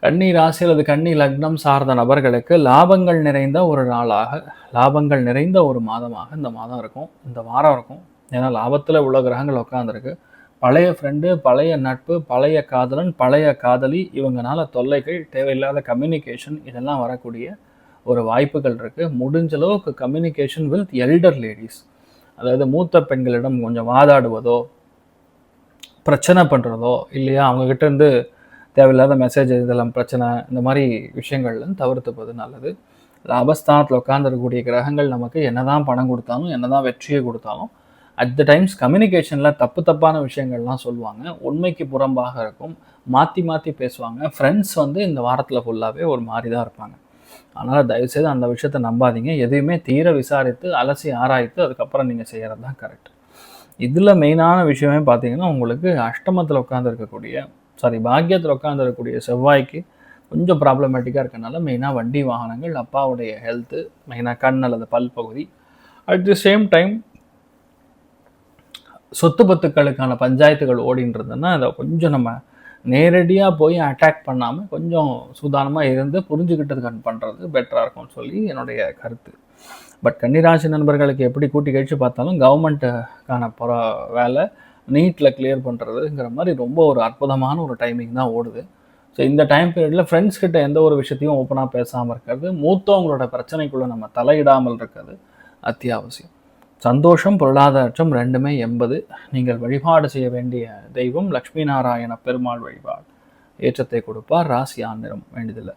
கன்னி ராசி அல்லது கன்னி லக்னம் சார்ந்த நபர்களுக்கு லாபங்கள் நிறைந்த ஒரு நாளாக, லாபங்கள் நிறைந்த ஒரு மாதமாக இந்த மாதம் இருக்கும். இந்த வாரம் இருக்கும். ஏன்னா லாபத்துல உள்ள கிரகங்கள் உட்கார்ந்திருக்கு. பழைய ஃப்ரெண்டு, பழைய நட்பு, பழைய காதலன், பழைய காதலி இவங்கனால தொல்லைகள், தேவையில்லாத கம்யூனிகேஷன் இதெல்லாம் வரக்கூடிய ஒரு வாய்ப்புகள் இருக்கு. முடிஞ்ச அளவுக்கு கம்யூனிகேஷன் வித் எல்டர் லேடீஸ், அதாவது மூத்த பெண்களிடம் கொஞ்சம் வாதாடுவதோ, பிரச்சனை பண்றதோ, இல்லையா அவங்க கிட்ட இருந்து தேவையில்லாத மெசேஜ் இதெல்லாம் பிரச்சனை, இந்த மாதிரி விஷயங்கள்லாம் தவிர்த்துப்பது நல்லது. லாபஸ்தானத்தில் உட்கார்ந்துருக்கக்கூடிய கிரகங்கள் நமக்கு என்னதான் பணம் கொடுத்தாலும், என்னதான் வெற்றியை கொடுத்தாலும், அட் த டைம்ஸ் கம்யூனிகேஷனில் தப்பான விஷயங்கள்லாம் சொல்லுவாங்க. உண்மைக்கு புறம்பாக இருக்கும். மாற்றி மாற்றி பேசுவாங்க. ஃப்ரெண்ட்ஸ் வந்து இந்த வாரத்தில் ஃபுல்லாகவே ஒரு மாதிரி தான் இருப்பாங்க. அதனால் தயவுசெய்து அந்த விஷயத்தை நம்பாதீங்க. எதையுமே தீர விசாரித்து, அலசி ஆராய்த்து அதுக்கப்புறம் நீங்கள் செய்கிறது தான் கரெக்ட். இதில் மெயினான விஷயமே பார்த்தீங்கன்னா, உங்களுக்கு அஷ்டமத்தில் உட்காந்துருக்கக்கூடிய பாக்கியத்தில் உட்காந்துருக்கக்கூடிய செவ்வாய்க்கு கொஞ்சம் ப்ராப்ளமேட்டிக்காக இருக்கனால மெயினாக வண்டி வாகனங்கள், அப்பாவுடைய ஹெல்த்து, மெயினாக கண் அல்லது பல் பகுதி. அட் தி சேம் டைம் சொத்து பத்துக்களுக்கான பஞ்சாயத்துகள் ஓடின்றதுன்னா அதை கொஞ்சம் நம்ம நேரடியாக போய் அட்டாக் பண்ணாமல் கொஞ்சம் சூதானமாக இருந்து புரிஞ்சுக்கிட்டது பண்ணுறது பெட்டராக இருக்கும்னு சொல்லி என்னுடைய கருத்து. பட் கன்னிராசி நண்பர்களுக்கு எப்படி கூட்டி கழிச்சு பார்த்தாலும் கவர்மெண்ட்டுக்கான வேலை நீட்டில் கிளியர் பண்ணுறதுங்கிற மாதிரி ரொம்ப ஒரு அற்புதமான ஒரு டைமிங் தான் ஓடுது. ஸோ இந்த டைம் பீரியடில் ஃப்ரெண்ட்ஸ் கிட்ட எந்த ஒரு விஷயத்தையும் ஓப்பனாக பேசாமல் இருக்கிறது, மூத்தவங்களோட பிரச்சனைக்குள்ளே நம்ம தலையிடாமல் இருக்கிறது அத்தியாவசியம். சந்தோஷம், பொருளாதாரம் ரெண்டுமே 80. நீங்கள் வழிபாடு செய்ய வேண்டிய தெய்வம் லக்ஷ்மி நாராயண பெருமாள் வழிபாடு ஏற்றத்தை கொடுப்பார். ராசி ஆந்திரம் வேண்டியதில்லை.